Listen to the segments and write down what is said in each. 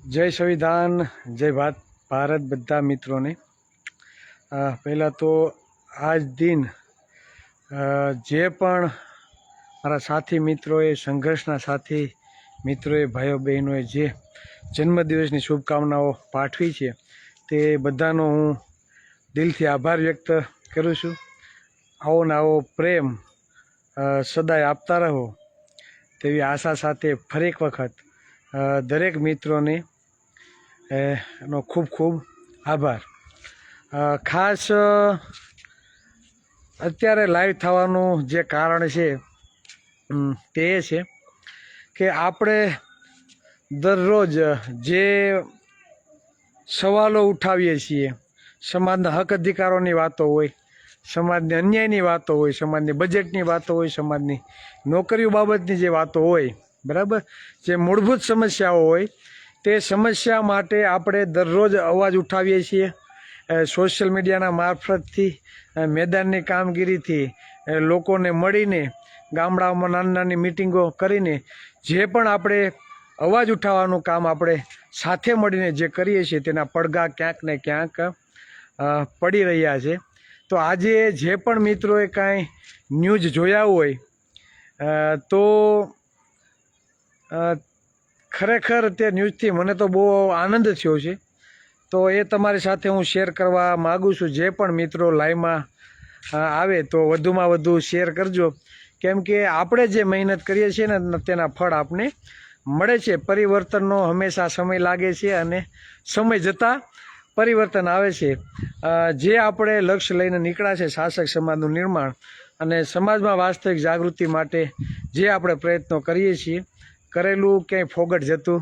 જય સંવિધાન, જય ભારત બધા મિત્રોને। પહેલાં તો આજ દિન જે પણ મારા સાથી મિત્રોએ, સંઘર્ષના સાથી મિત્રોએ, ભાઈઓ બહેનોએ જે જન્મદિવસની શુભકામનાઓ પાઠવી છે તે બધાનો હું દિલથી આભાર વ્યક્ત કરું છું। આવો ને આવો પ્રેમ સદાય આપતા રહો તેવી આશા સાથે ફરી એક વખત દરેક મિત્રોને નો ખૂબ ખૂબ આભાર। ખાસ અત્યારે લાઈવ થવાનું જે કારણ છે તે એ છે કે આપણે દરરોજ જે સવાલો ઉઠાવીએ છીએ, સમાજના હક અધિકારોની વાતો હોય, સમાજની અન્યાયની વાતો હોય, સમાજની બજેટની વાતો હોય, સમાજની નોકરીઓ બાબતની જે વાતો હોય, બરાબર, જે મૂળભૂત સમસ્યાઓ હોય તે સમસ્યા માટે આપણે દરરોજ અવાજ ઉઠાવીએ છીએ। સોશિયલ મીડિયાના મારફતથી, મેદાનની કામગીરીથી, લોકોને મળીને, ગામડાઓમાં નાની નાની મિટિંગો કરીને જે પણ આપણે અવાજ ઉઠાવવાનું કામ આપણે સાથે મળીને જે કરીએ છીએ તેના પડઘા ક્યાંક ને ક્યાંક પડી રહ્યા છે। તો આજે જે પણ મિત્રોએ કાંઈ ન્યૂઝ જોયા હોય તો ખરેખર તે ન્યૂઝથી મને તો બહુ આનંદ થયો છે। તો એ તમારી સાથે હું શેર કરવા માગું છું। જે પણ મિત્રો લાઈવમાં આવે તો વધુમાં વધુ શેર કરજો, કેમ કે આપણે જે મહેનત કરીએ છીએ ને તેના ફળ આપણે મળે છે। પરિવર્તનનો હંમેશા સમય લાગે છે અને સમય જતાં પરિવર્તન આવે છે। જે આપણે લક્ષ્ય લઈને નીકળ્યા છે, શાસક સમાજનું નિર્માણ અને સમાજમાં વાસ્તવિક જાગૃતિ માટે જે આપણે પ્રયત્નો કરીએ છીએ, કરેલું ક્યાંય ફોગટ જતું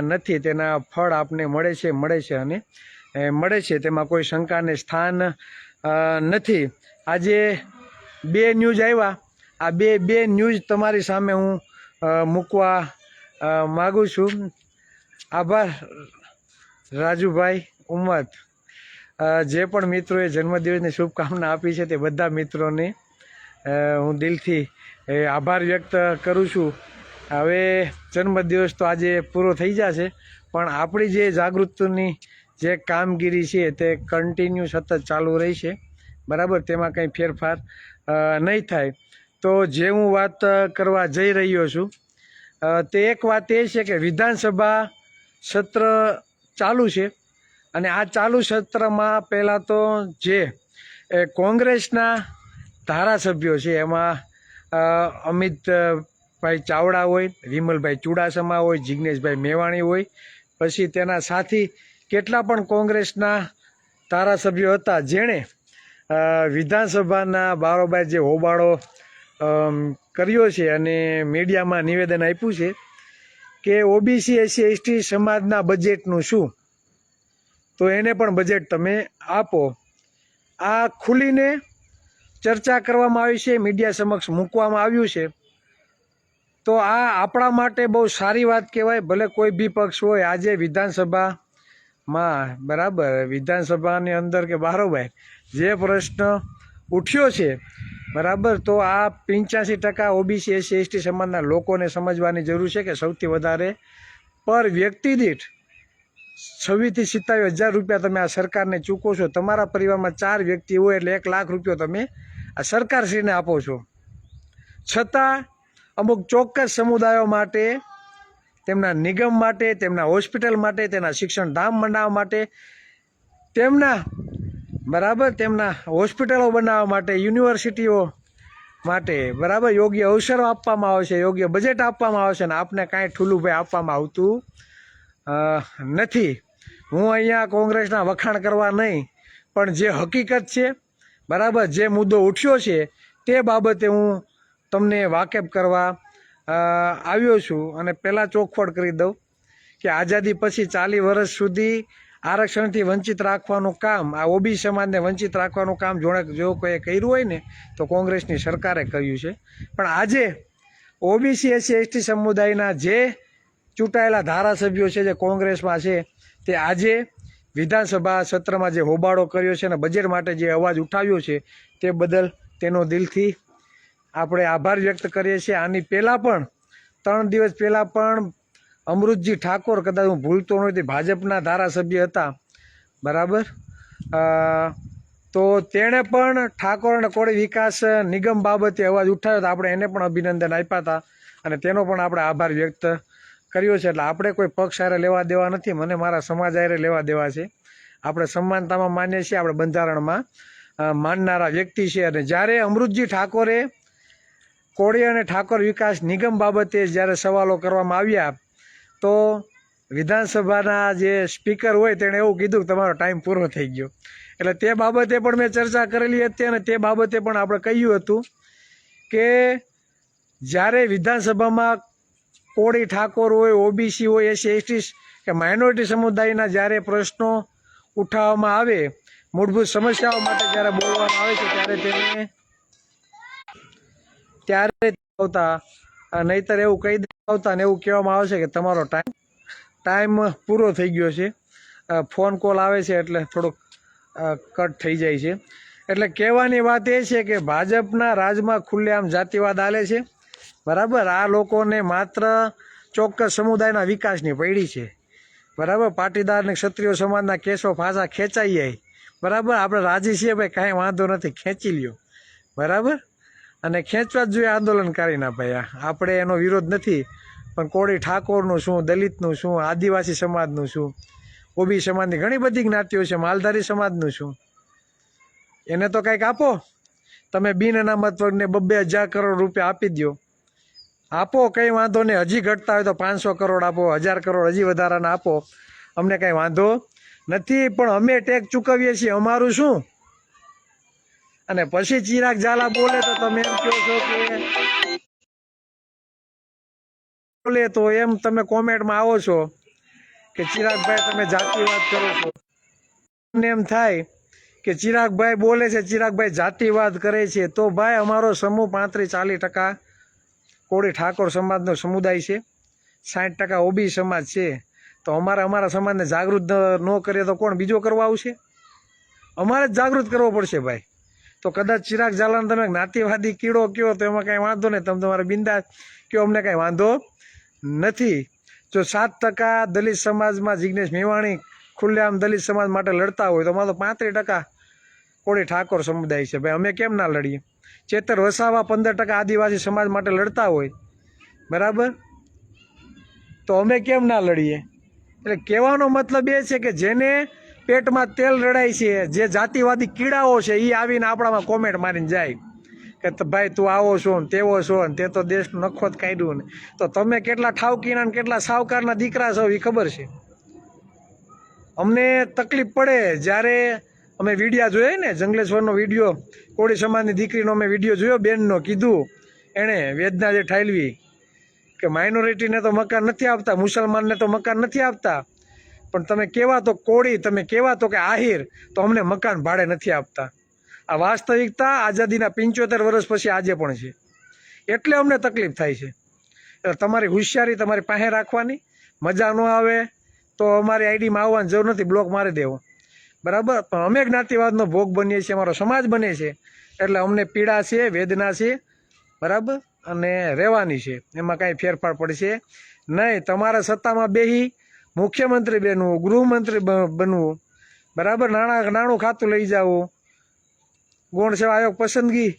નથી, તેના ફળ આપને મળે છે અને મળે છે, તેમાં કોઈ શંકાને સ્થાન નથી। આજે બે ન્યૂઝ આવ્યા, આ બે ન્યૂઝ તમારી સામે હું મૂકવા માગું છું। આભાર રાજુભાઈ ઉમત। જે પણ મિત્રોએ જન્મદિવસની શુભકામના આપી છે તે બધા મિત્રોને હું દિલથી આભાર વ્યક્ત કરું છું। હવે જન્મદિવસ તો આજે પૂરો થઈ જશે, પણ આપણી જે જાગૃતિની જે કામગીરી છે તે કન્ટિન્યુ સતત ચાલુ રહેશે, બરાબર, તેમાં કંઈ ફેરફાર નહીં થાય। તો જે હું વાત કરવા જઈ રહ્યો છું તે એક વાત એ છે કે વિધાનસભા સત્ર ચાલુ છે અને આ ચાલુ સત્રમાં પહેલાં તો જે કોંગ્રેસના ધારાસભ્યો છે એમાં અમિતભાઈ ચાવડા હોય, વિમલભાઈ ચુડાસમા હોય, જિગ્નેશભાઈ મેવાણી હોય, પછી તેના સાથી કેટલા પણ કોંગ્રેસના ધારાસભ્યો હતા જેણે વિધાનસભાના બારોબાર જે હોબાળો કર્યો છે અને મીડિયામાં નિવેદન આપ્યું છે કે ઓબીસી એસસી એસટી સમાજના બજેટનું શું, તો એને પણ બજેટ તમે આપો। આ ખુલીને ચર્ચા કરવામાં આવી છે, મીડિયા સમક્ષ મૂકવામાં આવ્યું છે। તો આ આપણા માટે બહુ સારી વાત કહેવાય, ભલે કોઈ બી પક્ષ હોય। આજે વિધાનસભામાં, બરાબર, વિધાનસભાની અંદર કે બારોબાર જે પ્રશ્ન ઉઠ્યો છે, બરાબર, તો આ 85% ઓબીસી એસસી એસટી સમાજના લોકોને સમજવાની જરૂર છે કે સૌથી વધારે પર વ્યક્તિ દીઠ 26,000 થી 27,000 રૂપિયા તમે આ સરકારને ચૂકો છો। તમારા પરિવારમાં 4 વ્યક્તિ હોય એટલે 1 લાખ રૂપિયા તમે આ સરકારશ્રીને આપો છો। છતાં અમુક ચોક્કસ સમુદાયો માટે, તેમના નિગમ માટે, તેમના હોસ્પિટલ માટે, તેના શિક્ષણ ધામ બનાવવા માટે, તેમના, બરાબર, તેમના હોસ્પિટલો બનાવવા માટે, યુનિવર્સિટીઓ માટે, બરાબર, યોગ્ય અવસરો આપવામાં આવે છે, યોગ્ય બજેટ આપવામાં આવે છે અને આપને કાંઈ ઠૂલું આપવામાં આવતું નથી। હું અહીંયા કોંગ્રેસના વખાણ કરવા નહીં, પણ જે હકીકત છે, બરાબર, જે મુદ્દો ઉઠ્યો છે તે બાબતે હું તમને વાકેફ કરવા આવ્યો છું। અને પહેલાં ચોખવટ કરી દઉં કે આઝાદી પછી 40 વર્ષ સુધી આરક્ષણથી વંચિત રાખવાનું કામ, આ ઓબીસી સમાજને વંચિત રાખવાનું કામ જો કોઈએ કર્યું હોય ને તો કોંગ્રેસની સરકારે કર્યું છે। પણ આજે ઓબીસી એસસી એસટી સમુદાયના જે ચૂંટાયેલા ધારાસભ્યો છે, જે કોંગ્રેસમાં છે, તે આજે વિધાનસભા સત્રમાં જે હોબાળો કર્યો છે અને બજેટ માટે જે અવાજ ઉઠાવ્યો છે તે બદલ તેનો દિલથી આપણે આભાર વ્યક્ત કરીએ છીએ। આની પહેલાં પણ 3 દિવસ પહેલાં પણ અમૃતજી ઠાકોર, કદાચ હું ભૂલતો નથી, ભાજપના ધારાસભ્ય હતા, બરાબર. તો તેણે પણ ઠાકોર અને કોળી વિકાસ નિગમ બાબતે અવાજ ઉઠાવ્યો હતો. આપણે એને પણ અભિનંદન આપ્યા હતા અને તેનો પણ આપણે આભાર વ્યક્ત કર્યો છે. એટલે આપણે કોઈ પક્ષ હારે લેવા દેવા નથી, મને મારા સમાજ હારે લેવા દેવા છે. આપણે સમાનતામાં માનીએ છીએ, આપણે બંધારણમાં માનનારા વ્યક્તિ છે. અને જ્યારે અમૃતજી ઠાકોરે કોળી અને ઠાકોર વિકાસ નિગમ બાબતે જ્યારે સવાલો કરવામાં આવ્યા તો વિધાનસભાના જે સ્પીકર હોય તેણે એવું કીધું કે તમારો ટાઈમ પૂરો થઈ ગયો. એટલે તે બાબતે પણ મેં ચર્ચા કરેલી હતી અને તે બાબતે પણ આપણે કહ્યું હતું કે જ્યારે વિધાનસભામાં કોળી ઠાકોર હોય, ઓબીસી હોય, એસસી એસટી કે માઇનોરિટી સમુદાયના જ્યારે પ્રશ્નો ઉઠાવવામાં આવે, મૂળભૂત સમસ્યાઓ માટે જ્યારે બોલવામાં આવે છે ત્યારે આવતા, નહીતર એવું કહી આવતા ને એવું કહેવામાં આવશે કે તમારો ટાઈમ પૂરો થઈ ગયો છે. ફોન કોલ આવે છે એટલે થોડુંક કટ થઈ જાય છે. એટલે કહેવાની વાત એ છે કે ભાજપના રાજમાં ખુલ્લેઆમ જાતિવાદ હાલે છે, બરાબર. આ લોકોને માત્ર ચોક્કસ સમુદાયના વિકાસની પડી છે, બરાબર. પાટીદાર અને ક્ષત્રિય સમાજના કેસો પાછા ખેંચાઈ જાય, બરાબર. આપણે રાજી છીએ ભાઈ, કાંઈ વાંધો નથી, ખેંચી લ્યો, બરાબર. અને ખેંચવા જ જોઈએ આંદોલનકારીના ભાઈ. આપણે એનો વિરોધ નથી, પણ કોળી ઠાકોરનું શું, દલિતનું શું, આદિવાસી સમાજનું શું, ઓબી સમાજની ઘણી બધી જ્ઞાતિઓ છે, માલધારી સમાજનું શું, એને તો કંઈક આપો. તમે બિન અનામત વર્ગને 2,000 કરોડ રૂપિયા આપી દો, આપો, કંઈ વાંધો નહીં. હજી ઘટતા હોય તો 500 કરોડ આપો, 1000 કરોડ હજી વધારાના આપો, અમને કંઈ વાંધો નથી. પણ અમે ટેક્સ ચૂકવીએ છીએ, અમારું શું? અને પછી ચિરાગ ઝાલા બોલે તો તમે એમ કહો છો કે બોલે તો એમ તમે કોમેન્ટમાં આવો છો કે ચિરાગભાઈ તમે જાતિવાદ કરો છો. તમને એમ થાય કે ચિરાગભાઈ બોલે છે, ચિરાગભાઈ જાતિવાદ કરે છે, તો ભાઈ અમારો સમૂહ 35-40% કોળી ઠાકોર સમાજનો સમુદાય છે, 60% ઓબી સમાજ છે. તો અમારા સમાજને જાગૃત ન કરીએ તો કોણ બીજો કરવા આવશે? અમારે જ જાગૃત કરવો પડશે ભાઈ. તો કદાચ ચિરાગ ઝાલાને તમે જ્ઞાતિવાદી કીડો કહો તો એમાં કાંઈ વાંધો નહીં, તમે તમારે બિંદાસ કહો, અમને કાંઈ વાંધો નથી. જો 7% દલિત સમાજમાં જિગ્નેશ મેવાણી ખુલ્લેઆમ દલિત સમાજ માટે લડતા હોય તો અમારે તો 35% કોળી ઠાકોર સમુદાય છે ભાઈ, અમે કેમ ના લડીએ? ચેતર વસાવા 15% આદિવાસી સમાજ માટે લડતા હોય, બરાબર, તો અમે કેમ ના લડીએ? એટલે કહેવાનો મતલબ એ છે કે જેને પેટમાં તેલ રડાય છે, જે જાતિવાદી કીડાઓ છે, એ આવીને આપણામાં કોમેન્ટ મારીને જાય કે ભાઈ તું આવો છો ને તેવો છો ને તે તો દેશનું નખો જ કાઢ્યું ને. તો તમે કેટલા ઠાવકીના ને કેટલા સાવકારના દીકરા છો એ ખબર છે. અમને તકલીફ પડે જ્યારે અમે વિડીયા જોઈએ ને, જંગલેશ્વરનો વિડીયો, કોળી સમાજની દીકરીનો અમે વિડીયો જોયો, બેનનો કીધું એણે, વેદના જે ઠાલવી કે માઇનોરિટીને તો મકાન નથી આપતા, મુસલમાનને તો મકાન નથી આપતા, પણ તમે કહેવા તો કોળી, તમે કહેવા તો કે આહિર, તો અમને મકાન ભાડે નથી આપતા. આ વાસ્તવિકતા આઝાદીના 75 વર્ષ પછી આજે પણ છે. એટલે અમને તકલીફ થાય છે. એટલે તમારી હોશિયારી તમારી પાસે રાખવાની, મજા ન આવે તો અમારી આઈડીમાં આવવાની જરૂર નથી, બ્લોક મારી દેવો, બરાબર. પણ અમે જ્ઞાતિવાદનો ભોગ બનીએ છીએ, અમારો સમાજ બને છે, એટલે અમને પીડા છે, વેદના છે, બરાબર, અને રહેવાની છે, એમાં કાંઈ ફેરફાર પડશે નહીં. તમારા સત્તામાં બેહી મુખ્યમંત્રી બનવું, ગૃહમંત્રી બનવું, બરાબર, નાણું ખાતું લઈ જવું, ગૌણ સેવા આયોગ પસંદગી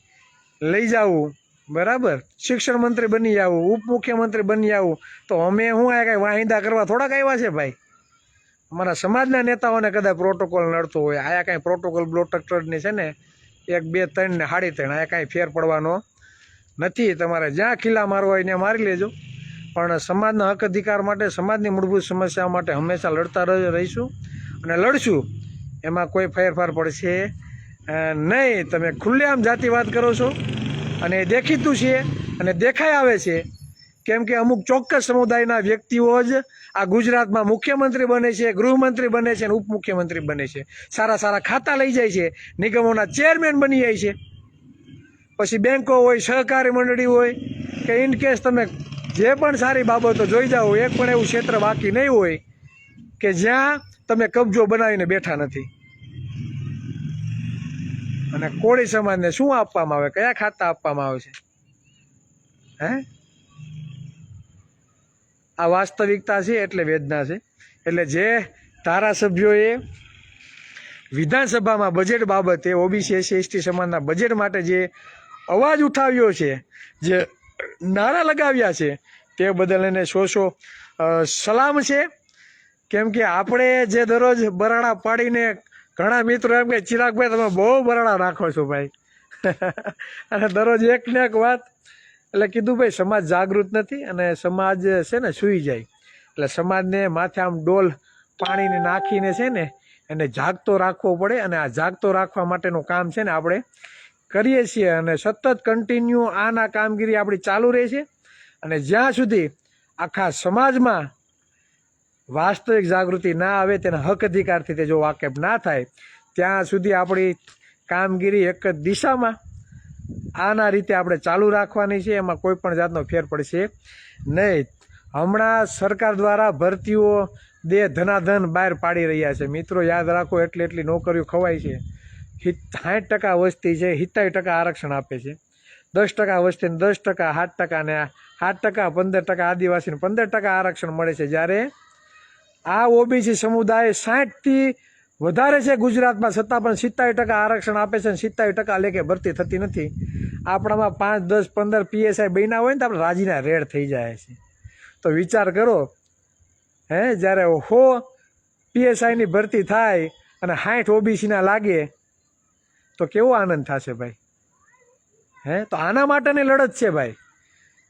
લઈ જવું, બરાબર, શિક્ષણ મંત્રી બની જવું, ઉપમુખ્યમંત્રી બની જવું, તો અમે શું આ કાંઈ વાહિંદા કરવા થોડાક આવ્યા છે ભાઈ? અમારા સમાજના નેતાઓને કદાચ પ્રોટોકોલ નડતો હોય, આયા કાંઈ પ્રોટોકોલ બ્લોટકટરની છે ને 1, 2, 3 ને 3.5, આયા કાંઈ ફેર પડવાનો નથી. તમારે જ્યાં ખીલા મારવા હોય ત્યાં મારી લેજો, પણ સમાજના હક અધિકાર માટે, સમાજની મૂળભૂત સમસ્યાઓ માટે હંમેશા લડતા રહીશું અને લડશું. એમાં કોઈ ફેરફાર પડશે નહીં. તમે ખુલ્લેઆમ જાતિવાદ કરો છો અને એ દેખીતું છે અને દેખાઈ આવે છે, કેમ કે અમુક ચોક્કસ સમુદાયના વ્યક્તિઓ જ આ ગુજરાતમાં મુખ્યમંત્રી બને છે, ગૃહમંત્રી બને છે અને ઉપમુખ્યમંત્રી બને છે, સારા સારા ખાતા લઈ જાય છે, નિગમોના ચેરમેન બની જાય છે. પછી બેંકો હોય, સહકારી મંડળી હોય કે ઇનકેસ તમે જે પણ સારી બાબતો જોઈ જાઓ, એક પણ એવું ક્ષેત્ર બાકી નહીં હોય કે જ્યાં તમે કબજો બનાવીને બેઠા નથી. અને કોળી સમાજને શું આપવામાં આવે, કયા ખાતા આપવામાં આવે છે? હે, આ વાસ્તવિકતા છે એટલે વેદના છે. એટલે જે ધારાસભ્યોએ વિધાનસભામાં બજેટ બાબતે ઓબીસી એસસી એસટી સમાજના બજેટ માટે જે અવાજ ઉઠાવ્યો છે, જે નારા લગાવ્યા છે, તે બદલ એને સો સલામ છે. કેમ કે આપણે જે દરરોજ બરાડા પાડીને ઘણા મિત્રો એમ કે ચિરાગભાઈ તમે બહુ બરાડા નાખો છો ભાઈ અને દરરોજ એક ને એક વાત. એટલે કીધું ભાઈ સમાજ જાગૃત નથી અને સમાજ છે ને સૂઈ જાય. એટલે સમાજને માથે આમ ડોલ પાણીને નાખીને છે ને એને જાગતો રાખવો પડે. અને આ જાગતો રાખવા માટેનું કામ છે ને આપણે કરીએ છીએ અને સતત કન્ટિન્યુ આના કામગીરી આપણી ચાલુ રહે છે. અને જ્યાં સુધી આખા સમાજમાં વાસ્તવિક જાગૃતિ ના આવે, તેના હક અધિકારથી તે જો વાકેફ ના થાય, ત્યાં સુધી આપણી કામગીરી એક જ દિશામાં આના રીતે આપણે ચાલુ રાખવાની છે. એમાં કોઈ પણ જાતનો ફેર પડશે નહીં. હમણાં સરકાર દ્વારા ભરતીઓ ધનાધન બહાર પાડી રહ્યા છે. મિત્રો યાદ રાખો, એટલી નોકરીઓ ખવાય છે. 60% વસ્તી છે, 70% આરક્ષણ આપે છે. 10% વસ્તીને 10%, 7% ને 8%, 15% આદિવાસીને 15% આરક્ષણ મળે છે. જ્યારે આ ઓબીસી સમુદાય 60થી વધારે છે ગુજરાતમાં, છતાં પણ 70% આરક્ષણ આપે છે અને 70% લેખે ભરતી થતી નથી. આપણામાં 5, 10, 15 પીએસઆઈ બન્યા હોય ને તો આપણે રાજીના રેડ થઈ જાય છે. તો વિચાર કરો, જ્યારે 100 પીએસઆઈની ભરતી થાય અને 60 ઓબીસીના લાગે તો કેવો આનંદ થશે ભાઈ. તો આના માટેની લડત છે ભાઈ.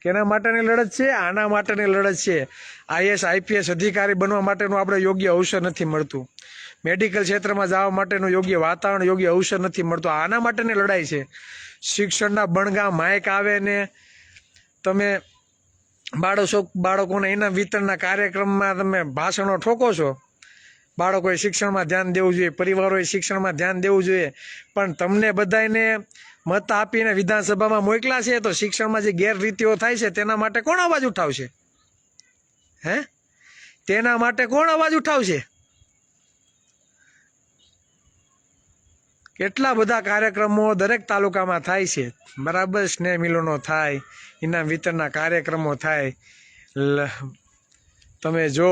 કેના માટેની લડત છે? આના માટેની લડત છે. આઈએસ આઈપીએસ અધિકારી બનવા માટેનું આપણે યોગ્ય અવસર નથી મળતું. મેડિકલ ક્ષેત્રમાં જવા માટેનું યોગ્ય વાતાવરણ, યોગ્ય અવસર નથી મળતું. આના માટેની લડાઈ છે. શિક્ષણના બણગા માઇક આવે ને તમે બાળકોને ઇનામ વિતરણના કાર્યક્રમમાં તમે ભાષણો ઠોકો છો. બાળકોએ શિક્ષણમાં ધ્યાન દેવું જોઈએ, પરિવારોએ શિક્ષણમાં ધ્યાન દેવું જોઈએ. પણ તમને બધાને મત આપીને વિધાનસભામાં મોકલા છે તો શિક્ષણમાં જે ગેરરીતિઓ થાય છે તેના માટે કોણ અવાજ ઉઠાવશે? તેના માટે કોણ અવાજ ઉઠાવશે? કેટલા બધા કાર્યક્રમો દરેક તાલુકામાં થાય છે, બરાબર. સ્નેહ મિલનો થાય, ઇનામ વિતરણના કાર્યક્રમો થાય, તમે જો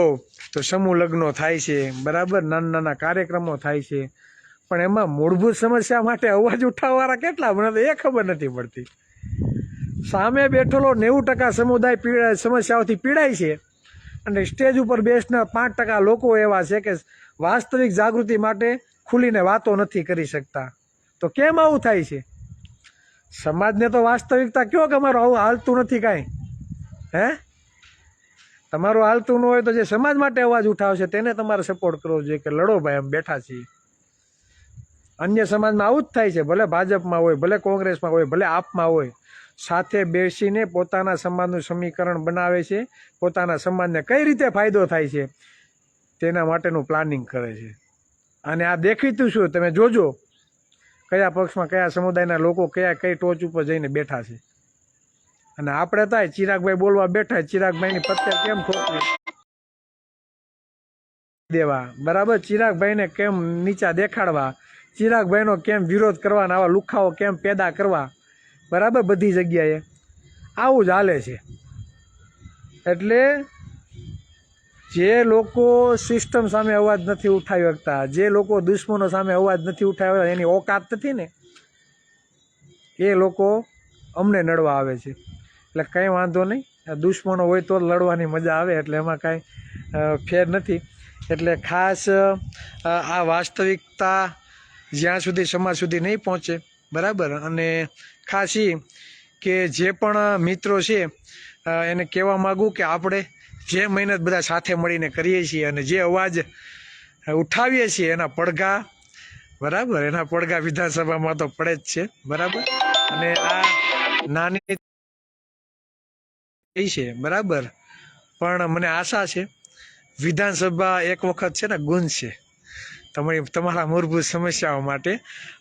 તો સમૂહ લગ્નો થાય છે, બરાબર. નાના કાર્યક્રમો થાય છે. પણ એમાં મૂળભૂત સમસ્યા માટે અવાજ ઉઠાવવાળા કેટલા, મને તો એ ખબર નથી પડતી. સામે બેઠેલો 90% સમુદાય સમસ્યાઓથી પીડાય છે અને સ્ટેજ ઉપર બેસનાર 5% લોકો એવા છે કે વાસ્તવિક જાગૃતિ માટે ખુલીને વાતો નથી કરી શકતા. તો કેમ આવું થાય છે? સમાજને તો વાસ્તવિકતા કયો કે અમારું આવું હાલતું નથી કાંઈ. તમારું હાલતું ન હોય તો જે સમાજ માટે અવાજ ઉઠાવશે તેને તમારે સપોર્ટ કરવો જોઈએ કે લડો ભાઈ, અમે બેઠા છીએ. અન્ય સમાજમાં આવું જ થાય છે, ભલે ભાજપમાં હોય, ભલે કોંગ્રેસમાં હોય, ભલે આપમાં હોય. સાથે બેસીને પોતાના સમાજનું સમીકરણ બનાવે છે, પોતાના સમાજને કઈ રીતે ફાયદો થાય છે તેના માટેનું પ્લાનિંગ કરે છે. અને આ દેખીતું શું, તમે જોજો કયા પક્ષમાં કયા સમુદાયના લોકો કઈ ટોચ ઉપર જઈને બેઠા છે. અને આપણે થાય ચિરાગભાઈ બોલવા બેઠા, ચિરાગભાઈની પત્તે કેમ ઠોકવી દેવા, બરાબર. ચિરાગભાઈને કેમ નીચા દેખાડવા, ચિરાગભાઈનો કેમ વિરોધ કરવાના, આવા લુખાઓ કેમ પેદા કરવા, બરાબર. બધી જગ્યાએ આવું જ હાલે છે. એટલે જે લોકો સિસ્ટમ સામે અવાજ નથી ઉઠાવી શકતા, જે લોકો દુશ્મનો સામે અવાજ નથી ઉઠાવી, એની ઓકાત નથી ને, એ લોકો અમને નડવા આવે છે. એટલે કંઈ વાંધો નહીં, દુશ્મનો હોય તો લડવાની મજા આવે, એટલે એમાં કાંઈ ફેર નથી. એટલે ખાસ આ વાસ્તવિકતા જ્યાં સુધી સમાજ સુધી નહીં પહોંચે, બરાબર. અને ખાસ એ કે જે પણ મિત્રો છે એને કહેવા માગું કે આપણે જે મહેનત બધા સાથે મળીને કરીએ છીએ અને જે અવાજ ઉઠાવીએ છીએ એના પડઘા, બરાબર, એના પડઘા વિધાનસભામાં તો પડે જ છે, બરાબર. અને આ નાની છે, બરાબર. પણ મને આશા છે વિધાનસભા એક વખત છે ને ગુંજશે તમારા મૂળભૂત સમસ્યાઓ માટે.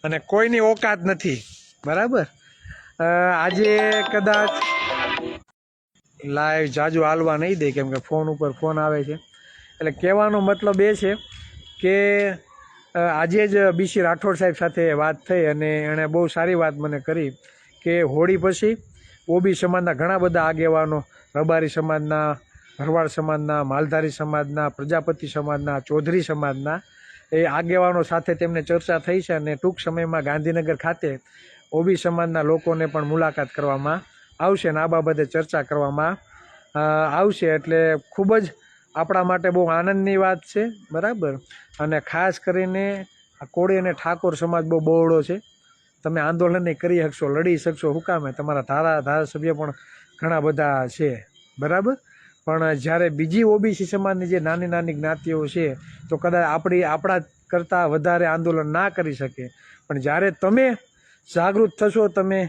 અને કોઈની ઓકાત નથી, બરાબર. આજે કદાચ લાઈવ જાજુ હાલવા નહીં દે, કેમ કે ફોન ઉપર ફોન આવે છે. એટલે કહેવાનો મતલબ એ છે કે આજે જ બીસી રાઠોડ સાહેબ સાથે વાત થઈ અને એણે બહુ સારી વાત મને કરી કે હોળી પછી ઓબી સમાજના ઘણા બધા આગેવાનો, રબારી સમાજના, ભરવાડ સમાજના, માલધારી સમાજના, પ્રજાપતિ સમાજના, ચૌધરી સમાજના એ આગેવાનો સાથે તેમને ચર્ચા થઈ છે અને ટૂંક સમયમાં ગાંધીનગર ખાતે ઓબી સમાજના લોકોને પણ મુલાકાત કરવામાં આવશે અને આ બાબતે ચર્ચા કરવામાં આવશે. એટલે ખૂબ જ આપણા માટે બહુ આનંદની વાત છે, બરાબર. અને ખાસ કરીને આ કોળી અને ઠાકોર સમાજ બહુ બહોળો છે. તમે આંદોલન કરી શકશો, લડી શકશો. શું કામે? તમારા ધારાસભ્ય પણ ઘણા બધા છે, બરાબર. પણ જ્યારે બીજી ઓબીસી સમાજની જે નાની નાની જ્ઞાતિઓ છે તો કદાચ આપણા કરતાં વધારે આંદોલન ના કરી શકે. પણ જ્યારે તમે જાગૃત થશો, તમે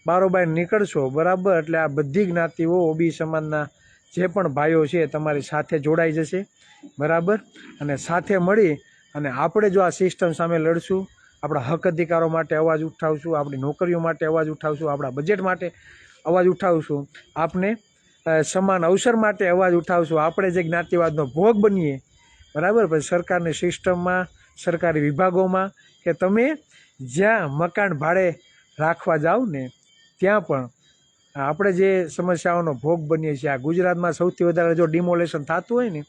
બારોબાર નીકળશો, બરાબર, એટલે આ બધી જ્ઞાતિઓ ઓબી સમાજના જે પણ ભાઈઓ છે તમારી સાથે જોડાઈ જશે, બરાબર. અને સાથે મળી અને આપણે જો આ સિસ્ટમ સામે લડશું, આપણા હક અધિકારો માટે અવાજ ઉઠાવશું, આપણી નોકરીઓ માટે અવાજ ઉઠાવશું, આપણા બજેટ માટે અવાજ ઉઠાવશું, આપણે સમાન અવસર માટે અવાજ ઉઠાવશું, આપણે જે જ્ઞાતિવાદનો ભોગ બનીએ, બરાબર. પછી સરકારની સિસ્ટમમાં, સરકારી વિભાગોમાં કે તમે જ્યાં મકાન ભાડે રાખવા જાઓ ને ત્યાં પણ આપણે જે સમસ્યાઓનો ભોગ બનીએ છીએ. આ ગુજરાતમાં સૌથી વધારે જો ડિમોલેશન થતું હોય ને,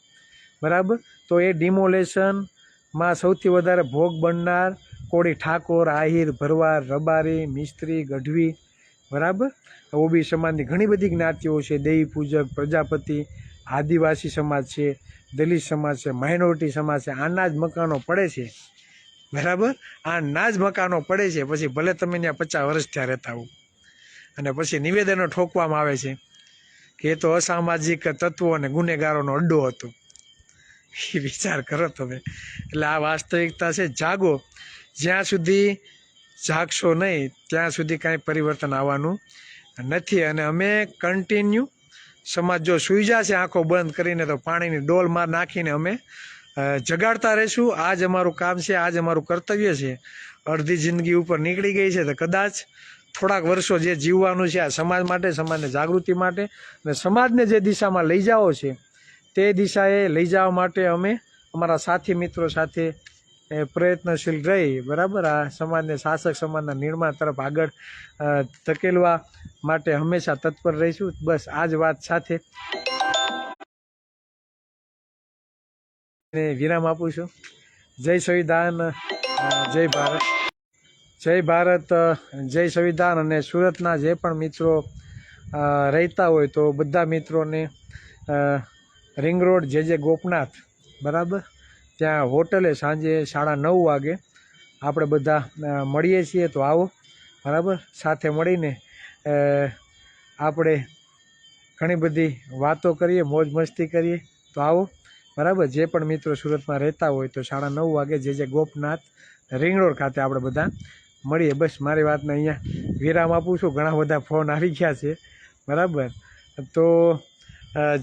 બરાબર, તો એ ડિમોલેશનમાં સૌથી વધારે ભોગ બનનાર કોળી, ઠાકોર, આહિર, ભરવાડ, રબારી, મિસ્ત્રી, ગઢવી, બરાબર. ઓબી સમાજની ઘણી બધી જ્ઞાતિઓ છે. દેવી પૂજક, પ્રજાપતિ, આદિવાસી સમાજ છે, દલિત સમાજ છે, માઇનોરિટી સમાજ છે. આના જ મકાનો પડે છે, બરાબર. આના જ મકાનો પડે છે. પછી ભલે તમે ત્યાં 50 વર્ષ ત્યાં રહેતા હો અને પછી નિવેદનો ઠોકવામાં આવે છે કે એ તો અસામાજિક તત્વો અને ગુનેગારોનો અડ્ડો હતો. એ વિચાર કરો તમે. એટલે આ વાસ્તવિકતા છે. જાગો. જ્યાં સુધી જાગશો નહીં ત્યાં સુધી કાંઈ પરિવર્તન આવવાનું નથી. અને અમે કન્ટિન્યુ સમાજ જો સૂઈ જશે આંખો બંધ કરીને તો પાણીની ડોલ માર નાખીને અમે જગાડતા રહીશું. આ જ અમારું કામ છે, આ જ અમારું કર્તવ્ય છે. અડધી જિંદગી ઉપર નીકળી ગઈ છે તો કદાચ થોડાક વર્ષો જે જીવવાનું છે આ સમાજ માટે, સમાજને જાગૃતિ માટે અને સમાજને જે દિશામાં લઈ જાઓ છે તે દિશાએ લઈ જવા માટે અમે અમારા સાથી મિત્રો સાથે પ્રયત્નશીલ રહી, બરાબર, આ સમાજને શાસક સમાજના નિર્માણ તરફ આગળ ધકેલવા માટે હંમેશા તત્પર રહીશું. બસ આ જ વાત સાથે વિરામ આપું છું. જય સંવિધાન, જય ભારત. જય ભારત, જય સંવિધાન. અને સુરતના જે પણ મિત્રો રહેતા હોય તો બધા મિત્રોને રિંગ રોડ જે ગોપનાથ, બરાબર, ત્યાં હોટલે સાંજે 9:30 વાગે આપણે બધા મળીએ છીએ. તો આવો, બરાબર. સાથે મળીને આપણે ઘણી બધી વાતો કરીએ, મોજ મસ્તી કરીએ. તો આવો, બરાબર. જે પણ મિત્રો સુરતમાં રહેતા હોય તો 9:30 વાગે જે ગોપનાથ રિંગ રોડ ખાતે આપણે બધા મળીએ. બસ મારી વાતને અહીંયા વિરામ આપું છું. ઘણા બધા ફોન આવી ગયા છે, બરાબર. તો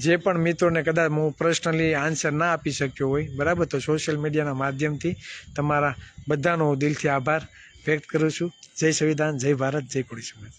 જે પણ મિત્રોને કદાચ હું પર્સનલી આન્સર ના આપી શક્યો હોય, બરાબર, તો સોશિયલ મીડિયાના માધ્યમથી તમારા બધાનો દિલથી આભાર વ્યક્ત કરું છું. જય સંવિધાન, જય ભારત, જય કોળી સમાજ.